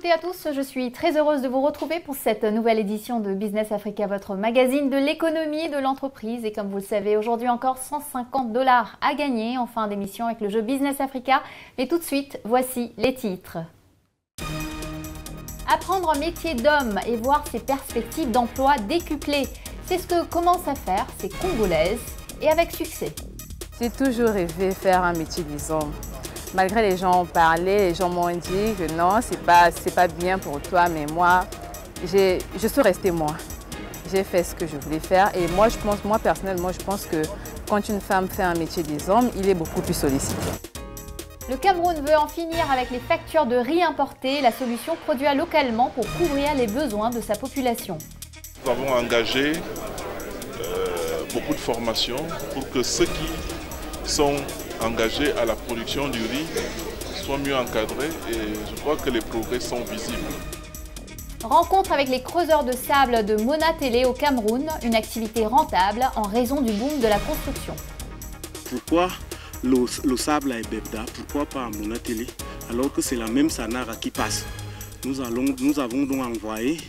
toutes et à tous, je suis très heureuse de vous retrouver pour cette nouvelle édition de Business Africa, votre magazine de l'économie et de l'entreprise. Et comme vous le savez, aujourd'hui encore 150 $ à gagner en fin d'émission avec le jeu Business Africa. Mais tout de suite, voici les titres. Apprendre un métier d'homme et voir ses perspectives d'emploi décuplées. C'est ce que commencent à faire ces Congolaises et avec succès. J'ai toujours rêvé faire un métier des hommes. Malgré les gens ont parlé, les gens m'ont dit que non, c'est pas bien pour toi, mais moi, je suis restée moi. J'ai fait ce que je voulais faire et moi, personnellement, je pense que quand une femme fait un métier des hommes, il est beaucoup plus sollicité. Le Cameroun veut en finir avec les factures de riz importé. La solution, produite localement pour couvrir les besoins de sa population. Nous avons engagé beaucoup de formations pour que ceux qui sont engagés à la production du riz soient mieux encadrés et je crois que les progrès sont visibles. Rencontre avec les creuseurs de sable de Mona Télé au Cameroun, une activité rentable en raison du boom de la construction. Pourquoi le sable à Ebebda, pourquoi pas à Mona Télé, alors que c'est la même Sanara qui passe? Nous avons donc envoyé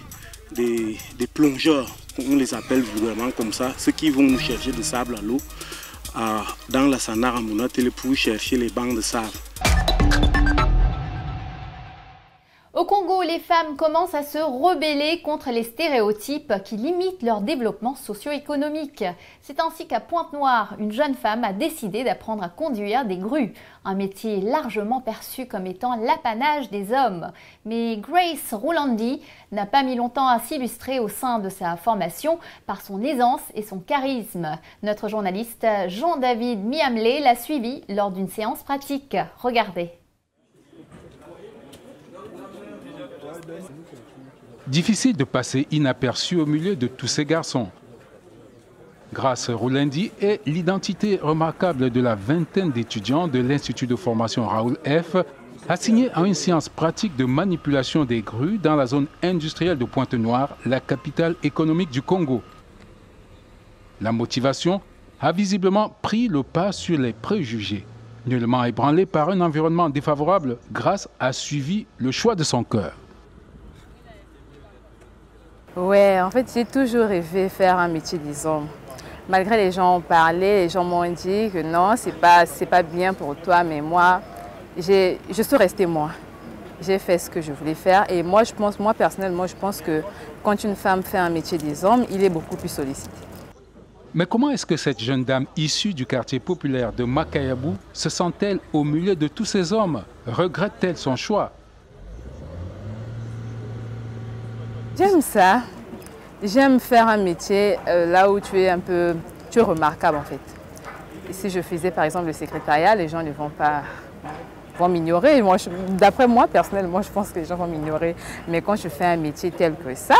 des plongeurs, on les appelle vraiment comme ça, ceux qui vont nous chercher du sable à l'eau dans la Sanara Mona Télé pour chercher les bancs de sable. Au Congo, les femmes commencent à se rebeller contre les stéréotypes qui limitent leur développement socio-économique. C'est ainsi qu'à Pointe-Noire, une jeune femme a décidé d'apprendre à conduire des grues, un métier largement perçu comme étant l'apanage des hommes. Mais Grace Rolandi n'a pas mis longtemps à s'illustrer au sein de sa formation par son aisance et son charisme. Notre journaliste Jean-David Miamlé l'a suivi lors d'une séance pratique. Regardez. Difficile de passer inaperçu au milieu de tous ces garçons. Grace Rolandi est l'identité remarquable de la vingtaine d'étudiants de l'Institut de formation Raoul F, assignés à une science pratique de manipulation des grues dans la zone industrielle de Pointe-Noire, la capitale économique du Congo. La motivation a visiblement pris le pas sur les préjugés. Nullement ébranlée par un environnement défavorable, Grace a suivi le choix de son cœur. Ouais, en fait, j'ai toujours rêvé faire un métier des hommes. Malgré les gens ont parlé, les gens m'ont dit que non, c'est pas bien pour toi, mais moi, je suis restée moi. J'ai fait ce que je voulais faire et moi, personnellement, je pense que quand une femme fait un métier des hommes, il est beaucoup plus sollicité. Mais comment est-ce que cette jeune dame issue du quartier populaire de Makayabou se sent-elle au milieu de tous ces hommes? Regrette-t-elle son choix? J'aime ça. J'aime faire un métier là où tu es remarquable en fait. Et si je faisais par exemple le secrétariat, les gens ne vont m'ignorer. D'après moi, personnellement, je pense que les gens vont m'ignorer. Mais quand je fais un métier tel que ça,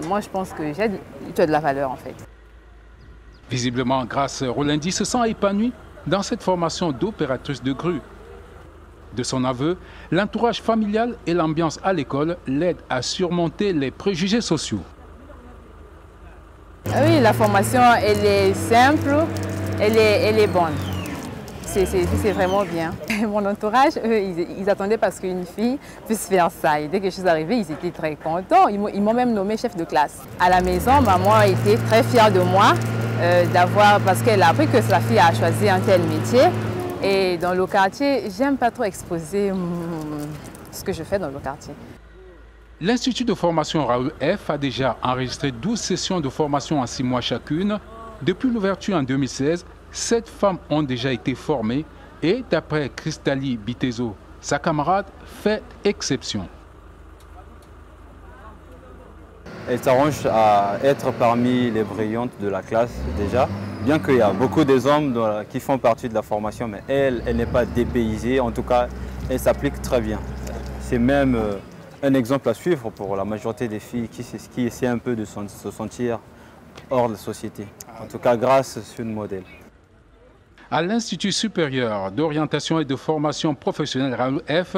moi je pense que tu as de la valeur en fait. Visiblement, Grace Rolandi se sent épanouie dans cette formation d'opératrice de grue. De son aveu, l'entourage familial et l'ambiance à l'école l'aident à surmonter les préjugés sociaux. Oui, la formation, elle est simple, elle est bonne. C'est vraiment bien. Mon entourage, eux, ils attendaient parce qu'une fille puisse faire ça. Et dès que je suis arrivée, ils étaient très contents. Ils m'ont même nommé chef de classe. À la maison, maman était très fière de moi parce qu'elle a appris que sa fille a choisi un tel métier. Et dans le quartier, j'aime pas trop exposer ce que je fais dans le quartier. L'Institut de formation Raoul F a déjà enregistré 12 sessions de formation en 6 mois chacune. Depuis l'ouverture en 2016, 7 femmes ont déjà été formées et d'après Cristali Bitezo, sa camarade fait exception. Elle s'arrange à être parmi les brillantes de la classe déjà, bien qu'il y a beaucoup des hommes qui font partie de la formation, mais elle n'est pas dépaysée, en tout cas, elle s'applique très bien. C'est même un exemple à suivre pour la majorité des filles qui essaient un peu de se sentir hors de la société. En tout cas, Grace, c'est une modèle. À l'Institut supérieur d'orientation et de formation professionnelle Raoul F,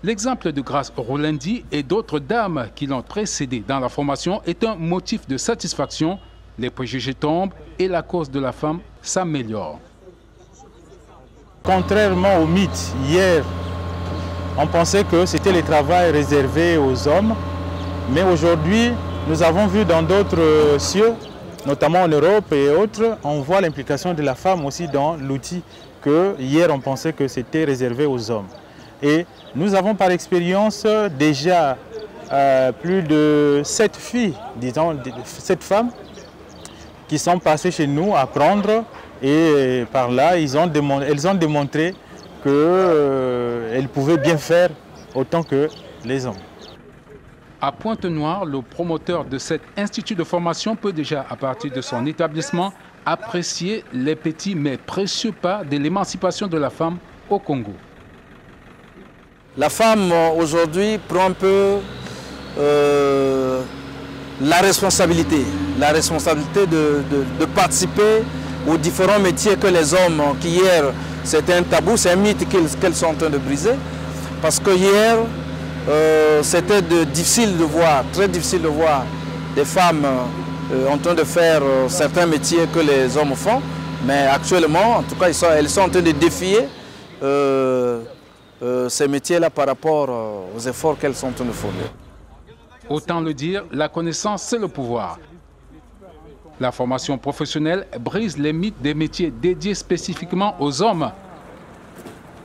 l'exemple de Grace Rolandi et d'autres dames qui l'ont précédée dans la formation est un motif de satisfaction. Les préjugés tombent et la cause de la femme s'améliore. Contrairement au mythe, hier, on pensait que c'était le travail réservé aux hommes. Mais aujourd'hui, nous avons vu dans d'autres cieux, notamment en Europe et autres, on voit l'implication de la femme aussi dans l'outil que hier on pensait que c'était réservé aux hommes. Et nous avons par expérience déjà plus de 7 filles, disons 7 femmes, qui sont passées chez nous apprendre et par là elles ont démontré qu'elles pouvaient bien faire autant que les hommes. À Pointe-Noire, le promoteur de cet institut de formation peut déjà, à partir de son établissement, apprécier les petits mais précieux pas de l'émancipation de la femme au Congo. La femme aujourd'hui prend un peu la responsabilité de participer aux différents métiers que les hommes, qui hier c'était un tabou, c'est un mythe qu'elles sont en train de briser, parce que hier c'était difficile de voir, très difficile de voir des femmes en train de faire certains métiers que les hommes font, mais actuellement, en tout cas, elles sont en train de défier ces métiers-là par rapport aux efforts qu'elles sont en train de fournir. Autant le dire, la connaissance, c'est le pouvoir. La formation professionnelle brise les mythes des métiers dédiés spécifiquement aux hommes.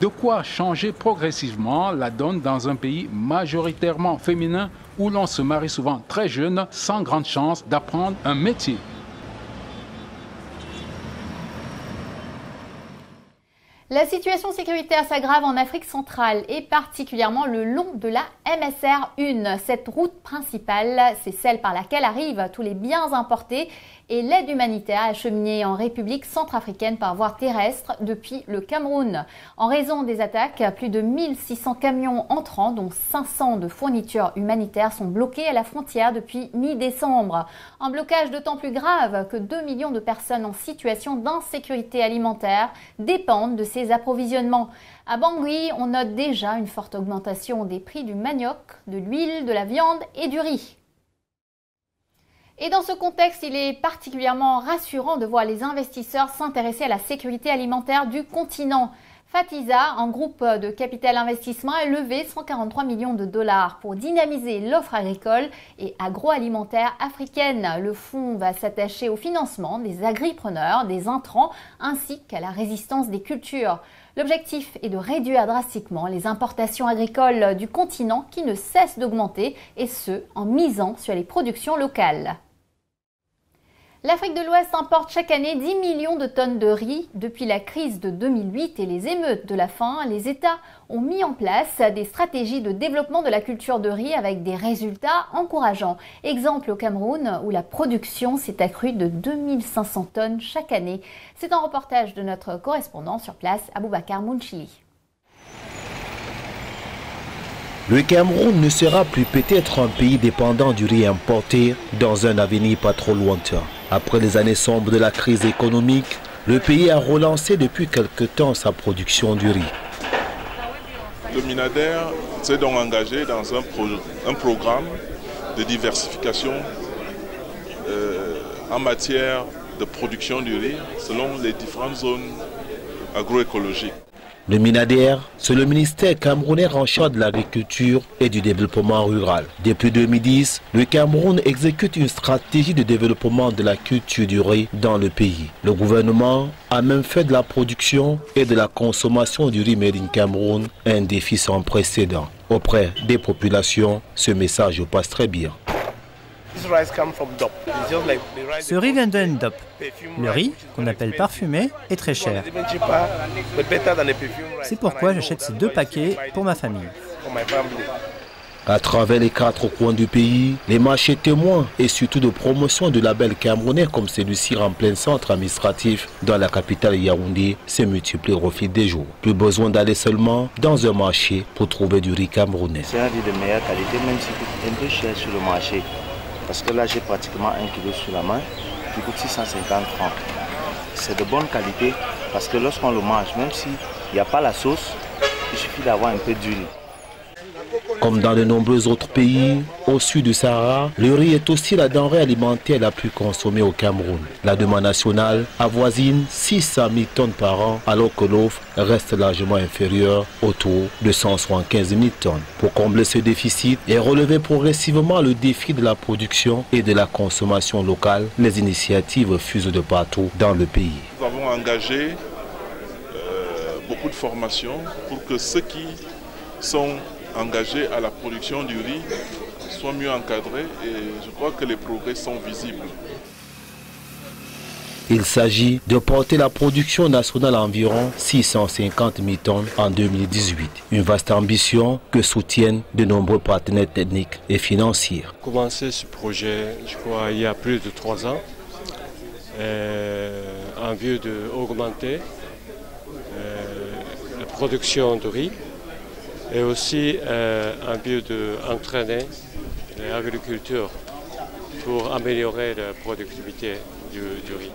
De quoi changer progressivement la donne dans un pays majoritairement féminin où l'on se marie souvent très jeune sans grande chance d'apprendre un métier. La situation sécuritaire s'aggrave en Afrique centrale et particulièrement le long de la MSR1. Cette route principale, c'est celle par laquelle arrivent tous les biens importés et l'aide humanitaire acheminée en République centrafricaine par voie terrestre depuis le Cameroun. En raison des attaques, plus de 1600 camions entrants, dont 500 de fournitures humanitaires, sont bloqués à la frontière depuis mi-décembre. Un blocage d'autant plus grave que 2 millions de personnes en situation d'insécurité alimentaire dépendent de ces approvisionnements. À Bangui, on note déjà une forte augmentation des prix du manioc, de l'huile, de la viande et du riz. Et dans ce contexte, il est particulièrement rassurant de voir les investisseurs s'intéresser à la sécurité alimentaire du continent. Fatisa, un groupe de capital investissement, a levé 143 millions de dollars pour dynamiser l'offre agricole et agroalimentaire africaine. Le fonds va s'attacher au financement des agripreneurs, des intrants ainsi qu'à la résistance des cultures. L'objectif est de réduire drastiquement les importations agricoles du continent qui ne cessent d'augmenter, et ce, en misant sur les productions locales. L'Afrique de l'Ouest importe chaque année 10 millions de tonnes de riz. Depuis la crise de 2008 et les émeutes de la faim, les États ont mis en place des stratégies de développement de la culture de riz avec des résultats encourageants. Exemple au Cameroun où la production s'est accrue de 2500 tonnes chaque année. C'est un reportage de notre correspondant sur place, Aboubakar Mounchili. Le Cameroun ne sera plus peut-être un pays dépendant du riz importé dans un avenir pas trop lointain. Après les années sombres de la crise économique, le pays a relancé depuis quelque temps sa production du riz. Le Minader s'est donc engagé dans un programme de diversification en matière de production du riz selon les différentes zones agroécologiques. Le Minader, c'est le ministère camerounais en charge de l'agriculture et du développement rural. Depuis 2010, le Cameroun exécute une stratégie de développement de la culture du riz dans le pays. Le gouvernement a même fait de la production et de la consommation du riz made in Cameroun un défi sans précédent. Auprès des populations, ce message passe très bien. Ce riz vient de Ndop. Le riz, qu'on appelle parfumé, est très cher. C'est pourquoi j'achète ces 2 paquets pour ma famille. À travers les 4 coins du pays, les marchés témoins et surtout de promotion de labels camerounais comme celui-ci en plein centre administratif dans la capitale Yaoundé se multiplient au fil des jours. Plus besoin d'aller seulement dans un marché pour trouver du riz camerounais. C'est un riz de meilleure qualité, même si c'est un peu cher sur le marché. Parce que là, j'ai pratiquement 1 kg sur la main qui coûte 650 francs. C'est de bonne qualité parce que lorsqu'on le mange, même s'il n'y a pas la sauce, il suffit d'avoir un peu d'huile. Comme dans de nombreux autres pays, au sud du Sahara, le riz est aussi la denrée alimentaire la plus consommée au Cameroun. La demande nationale avoisine 600 000 tonnes par an, alors que l'offre reste largement inférieure, autour de 175 000 tonnes. Pour combler ce déficit et relever progressivement le défi de la production et de la consommation locale, les initiatives fusent de partout dans le pays. Nous avons engagé beaucoup de formations pour que ceux qui sont engagés à la production du riz soient mieux encadrés et je crois que les progrès sont visibles. Il s'agit de porter la production nationale à environ 650 000 tonnes en 2018. Une vaste ambition que soutiennent de nombreux partenaires techniques et financiers. Commencé ce projet, je crois, il y a plus de 3 ans, en vue d'augmenter la production de riz et aussi en vue d'entraîner l'agriculture pour améliorer la productivité du riz.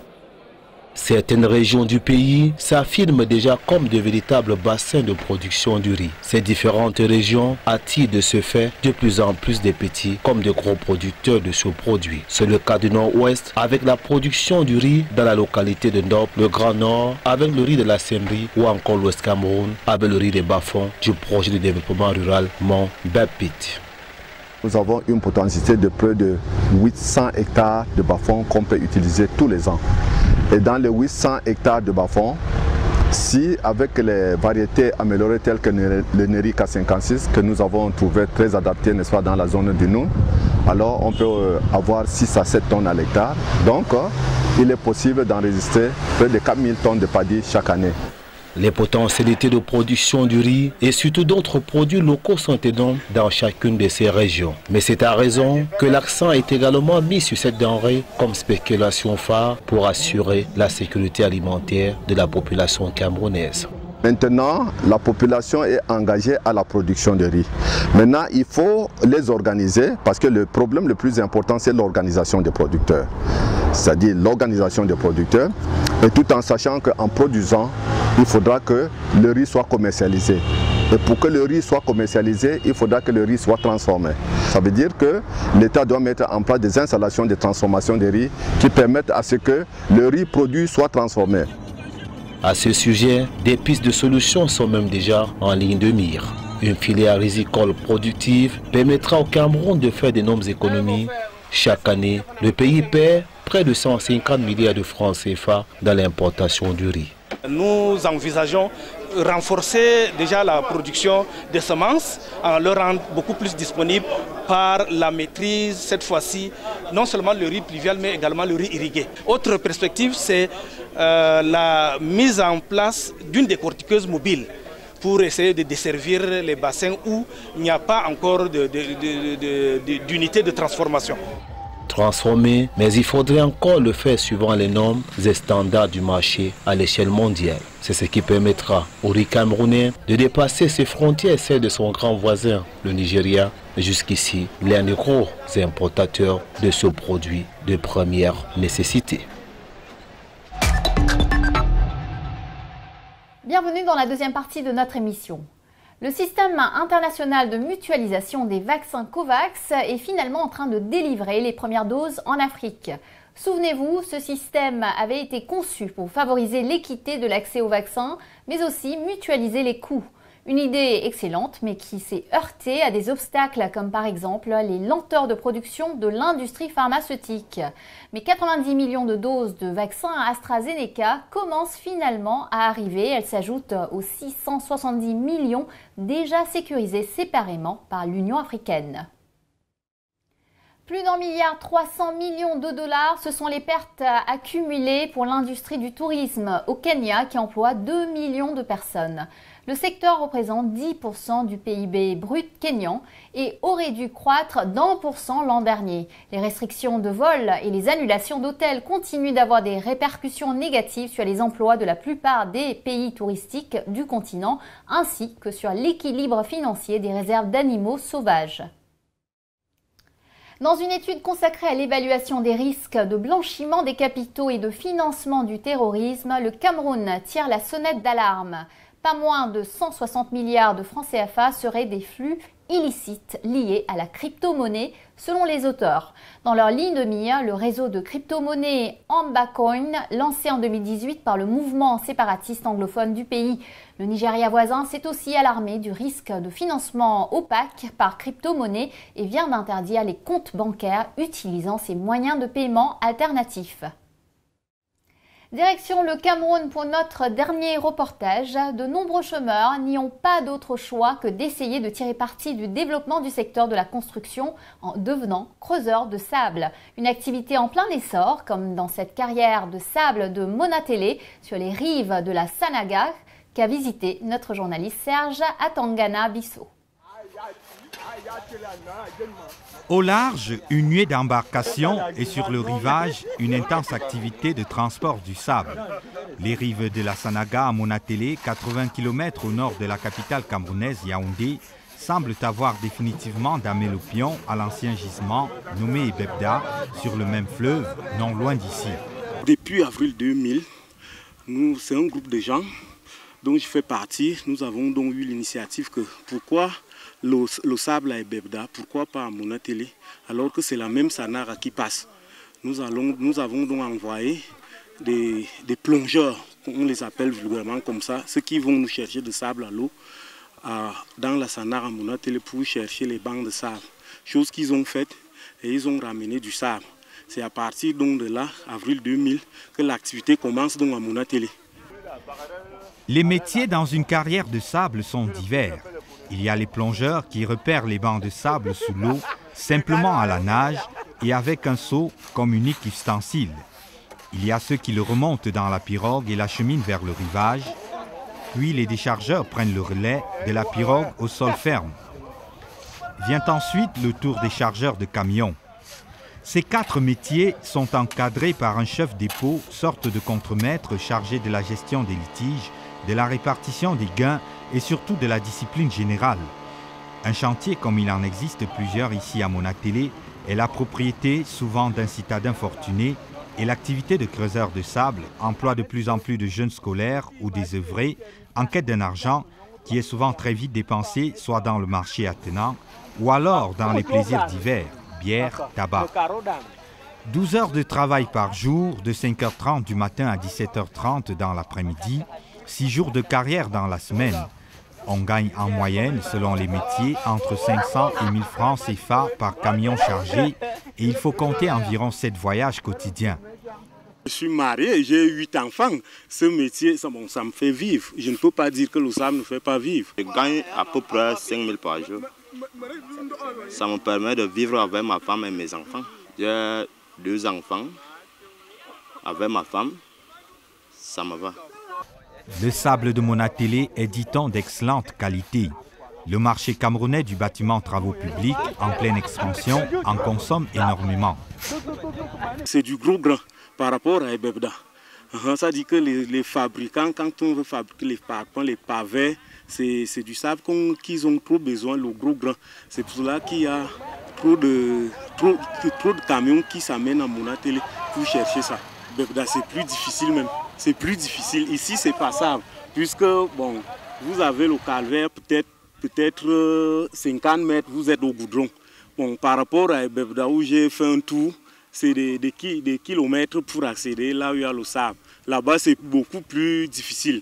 Certaines régions du pays s'affirment déjà comme de véritables bassins de production du riz. Ces différentes régions attirent de ce fait de plus en plus de petits comme de gros producteurs de ce produit. C'est le cas du Nord-Ouest avec la production du riz dans la localité de Ndop, le Grand Nord avec le riz de la Sembrie ou encore l'Ouest Cameroun avec le riz des bas-fonds du projet de développement rural Mont Bepit. Nous avons une potentialité de près de 800 hectares de bas-fonds qu'on peut utiliser tous les ans. Et dans les 800 hectares de bas-fonds, si avec les variétés améliorées telles que le Neri K56 que nous avons trouvé très adapté, n'est-ce pas, dans la zone du Noun, alors on peut avoir 6 à 7 tonnes à l'hectare. Donc il est possible d'enregistrer près de 4000 tonnes de paddy chaque année. Les potentialités de production du riz et surtout d'autres produits locaux sont énormes dans chacune de ces régions. Mais c'est à raison que l'accent est également mis sur cette denrée comme spéculation phare pour assurer la sécurité alimentaire de la population camerounaise. Maintenant, la population est engagée à la production de riz. Maintenant, il faut les organiser parce que le problème le plus important, c'est l'organisation des producteurs. C'est-à-dire l'organisation des producteurs, et tout en sachant qu'en produisant, il faudra que le riz soit commercialisé. Et pour que le riz soit commercialisé, il faudra que le riz soit transformé. Ça veut dire que l'État doit mettre en place des installations de transformation de riz qui permettent à ce que le riz produit soit transformé. À ce sujet, des pistes de solutions sont même déjà en ligne de mire. Une filière rizicole productive permettra au Cameroun de faire d'énormes économies. Chaque année, le pays perd près de 150 milliards de francs CFA dans l'importation du riz. Nous envisageons renforcer déjà la production des semences en le rendant beaucoup plus disponible par la maîtrise, cette fois-ci, non seulement le riz pluvial, mais également le riz irrigué. Autre perspective, c'est la mise en place d'une décortiqueuse mobile pour essayer de desservir les bassins où il n'y a pas encore d'unité de transformation. Transformer, mais il faudrait encore le faire suivant les normes et standards du marché à l'échelle mondiale. C'est ce qui permettra au riz camerounais de dépasser ses frontières, celles de son grand voisin, le Nigeria. Jusqu'ici, l'un des gros importateurs de ce produit de première nécessité. Bienvenue dans la deuxième partie de notre émission. Le système international de mutualisation des vaccins COVAX est finalement en train de délivrer les premières doses en Afrique. Souvenez-vous, ce système avait été conçu pour favoriser l'équité de l'accès aux vaccins, mais aussi mutualiser les coûts. Une idée excellente, mais qui s'est heurtée à des obstacles comme par exemple les lenteurs de production de l'industrie pharmaceutique. Mais 90 millions de doses de vaccins AstraZeneca commencent finalement à arriver. Elles s'ajoutent aux 670 millions déjà sécurisés séparément par l'Union africaine. Plus d'1,3 milliard de dollars, ce sont les pertes accumulées pour l'industrie du tourisme au Kenya qui emploie 2 millions de personnes. Le secteur représente 10% du PIB brut kényan et aurait dû croître d'1% l'an dernier. Les restrictions de vol et les annulations d'hôtels continuent d'avoir des répercussions négatives sur les emplois de la plupart des pays touristiques du continent, ainsi que sur l'équilibre financier des réserves d'animaux sauvages. Dans une étude consacrée à l'évaluation des risques de blanchiment des capitaux et de financement du terrorisme, le Cameroun tire la sonnette d'alarme. Pas moins de 160 milliards de francs CFA seraient des flux illicite liée à la crypto-monnaie, selon les auteurs. Dans leur ligne de mire, le réseau de crypto-monnaie Ambacoin, lancé en 2018 par le mouvement séparatiste anglophone du pays. Le Nigeria voisin s'est aussi alarmé du risque de financement opaque par crypto-monnaie et vient d'interdire les comptes bancaires utilisant ces moyens de paiement alternatifs. Direction le Cameroun pour notre dernier reportage. De nombreux chômeurs n'y ont pas d'autre choix que d'essayer de tirer parti du développement du secteur de la construction en devenant creuseurs de sable. Une activité en plein essor, comme dans cette carrière de sable de Monatélé sur les rives de la Sanaga, qu'a visité notre journaliste Serge Atangana Bissot. Au large, une nuée d'embarcations et sur le rivage, une intense activité de transport du sable. Les rives de la Sanaga à Monatélé, 80 km au nord de la capitale camerounaise Yaoundé, semblent avoir définitivement damé le pion à l'ancien gisement nommé Ebebda sur le même fleuve, non loin d'ici. Depuis avril 2000, c'est un groupe de gens dont je fais partie. Nous avons donc eu l'initiative que pourquoi le sable à Ebebda, pourquoi pas à Monatélé, alors que c'est la même Sanara qui passe. Nous avons donc envoyé des plongeurs, on les appelle vulgairement comme ça, ceux qui vont nous chercher de sable à l'eau dans la Sanara à Monatélé pour chercher les bancs de sable. Chose qu'ils ont faite et ils ont ramené du sable. C'est à partir donc de là, avril 2000, que l'activité commence donc à Monatélé. Les métiers dans une carrière de sable sont divers. Il y a les plongeurs qui repèrent les bancs de sable sous l'eau simplement à la nage et avec un seau comme unique ustensile. Il y a ceux qui le remontent dans la pirogue et l'acheminent vers le rivage. Puis les déchargeurs prennent le relais de la pirogue au sol ferme. Vient ensuite le tour des chargeurs de camions. Ces 4 métiers sont encadrés par un chef dépôt, sorte de contremaître chargé de la gestion des litiges, de la répartition des gains et surtout de la discipline générale. Un chantier comme il en existe plusieurs ici à Monatélé est la propriété souvent d'un citadin fortuné et l'activité de creuseur de sable emploie de plus en plus de jeunes scolaires ou des œuvrés en quête d'un argent qui est souvent très vite dépensé soit dans le marché attenant ou alors dans les plaisirs divers, bière, tabac. 12 heures de travail par jour, de 5h30 du matin à 17h30 dans l'après-midi, 6 jours de carrière dans la semaine. On gagne en moyenne, selon les métiers, entre 500 et 1000 francs CFA par camion chargé et il faut compter environ 7 voyages quotidiens. Je suis marié, j'ai 8 enfants. Ce métier, ça me fait vivre. Je ne peux pas dire que le sable ne fait pas vivre. Je gagne à peu près 5 000 par jour. Ça me permet de vivre avec ma femme et mes enfants. J'ai 2 enfants. Avec ma femme, ça me va. Le sable de Monatélé est, dit-on, d'excellente qualité. Le marché camerounais du bâtiment travaux publics, en pleine expansion, en consomme énormément. C'est du gros grain par rapport à Ebebda. Ça dit que les fabricants, quand on veut fabriquer les parpaings, les pavés, c'est du sable qu'ils ont trop besoin, le gros grain. C'est pour cela qu'il y a trop de camions qui s'amènent à Monatélé pour chercher ça. Ebebda, c'est plus difficile même. C'est plus difficile. Ici, c'est passable. Puisque, bon, vous avez le calvaire, peut-être 50 mètres, vous êtes au goudron. Bon, par rapport à Ebebda, où j'ai fait un tour, c'est des kilomètres pour accéder là où il y a le sable. Là-bas, c'est beaucoup plus difficile.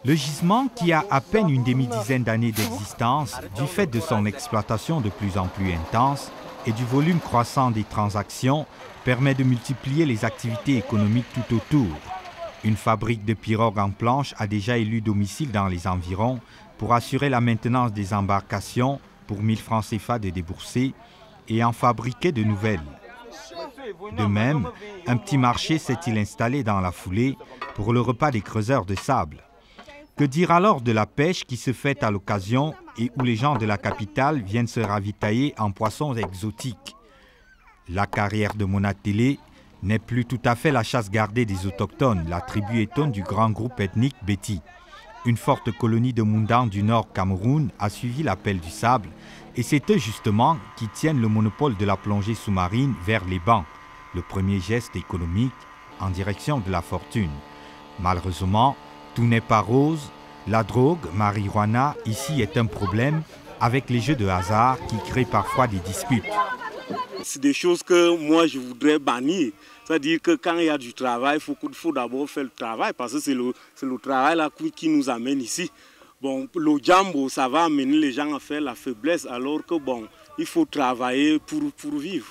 Le gisement, qui a à peine une demi-dizaine d'années d'existence, du fait de son exploitation de plus en plus intense et du volume croissant des transactions, permet de multiplier les activités économiques tout autour. Une fabrique de pirogues en planche a déjà élu domicile dans les environs pour assurer la maintenance des embarcations pour 1000 francs CFA de débourser et en fabriquer de nouvelles. De même, un petit marché s'est-il installé dans la foulée pour le repas des creuseurs de sable. Que dire alors de la pêche qui se fait à l'occasion et où les gens de la capitale viennent se ravitailler en poissons exotiques? La carrière de Monatélé n'est plus tout à fait la chasse gardée des autochtones, la tribu étonne du grand groupe ethnique Beti. Une forte colonie de Moundan du nord Cameroun a suivi l'appel du sable et c'est eux justement qui tiennent le monopole de la plongée sous-marine vers les bancs, le premier geste économique en direction de la fortune. Malheureusement, tout n'est pas rose. La drogue, marijuana, ici est un problème avec les jeux de hasard qui créent parfois des disputes. C'est des choses que moi je voudrais bannir. C'est-à-dire que quand il y a du travail, il faut d'abord faire le travail parce que c'est le travail là qui nous amène ici. Bon, le jambo, ça va amener les gens à faire la faiblesse alors que bon, il faut travailler pour vivre.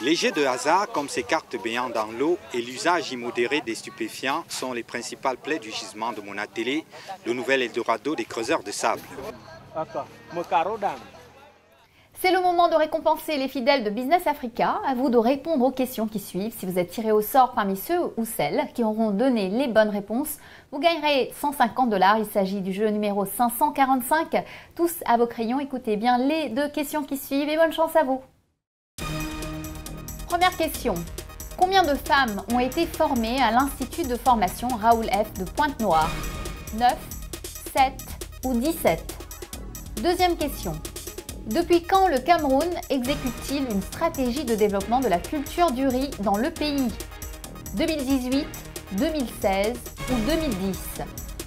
Les jeux de hasard comme ces cartes baignant dans l'eau et l'usage immodéré des stupéfiants sont les principales plaies du gisement de Monatélé, le nouvel Eldorado des creuseurs de sable. C'est le moment de récompenser les fidèles de Business Africa. À vous de répondre aux questions qui suivent. Si vous êtes tiré au sort parmi ceux ou celles qui auront donné les bonnes réponses, vous gagnerez 150 $. Il s'agit du jeu numéro 545. Tous à vos crayons, écoutez bien les 2 questions qui suivent et bonne chance à vous. Première question. Combien de femmes ont été formées à l'Institut de formation Raoul F de Pointe-Noire? 9, 7 ou 17? Deuxième question. Depuis quand le Cameroun exécute-t-il une stratégie de développement de la culture du riz dans le pays? 2018, 2016 ou 2010?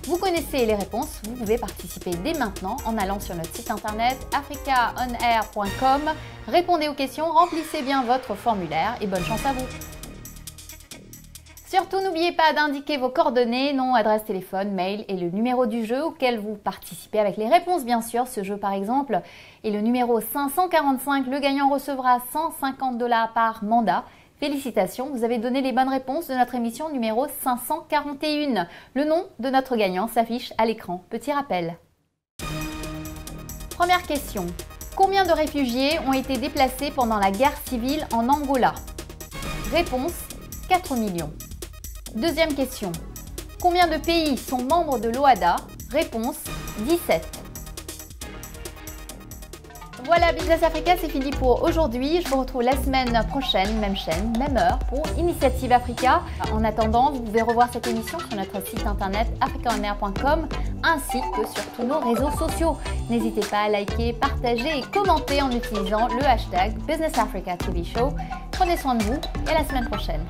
Vous connaissez les réponses, vous pouvez participer dès maintenant en allant sur notre site internet africaonair.com. Répondez aux questions, remplissez bien votre formulaire et bonne chance à vous. Surtout, n'oubliez pas d'indiquer vos coordonnées, nom, adresse, téléphone, mail et le numéro du jeu auquel vous participez avec les réponses, bien sûr. Ce jeu, par exemple, est le numéro 545. Le gagnant recevra 150 $ par mandat. Félicitations, vous avez donné les bonnes réponses de notre émission numéro 541. Le nom de notre gagnant s'affiche à l'écran. Petit rappel. Première question. Combien de réfugiés ont été déplacés pendant la guerre civile en Angola? Réponse, 4 millions. Deuxième question. Combien de pays sont membres de l'OADA? Réponse, 17. Voilà, Business Africa, c'est fini pour aujourd'hui. Je vous retrouve la semaine prochaine, même chaîne, même heure, pour Initiative Africa. En attendant, vous pouvez revoir cette émission sur notre site internet africaonair.com ainsi que sur tous nos réseaux sociaux. N'hésitez pas à liker, partager et commenter en utilisant le hashtag Business Africa TV Show. Prenez soin de vous et à la semaine prochaine.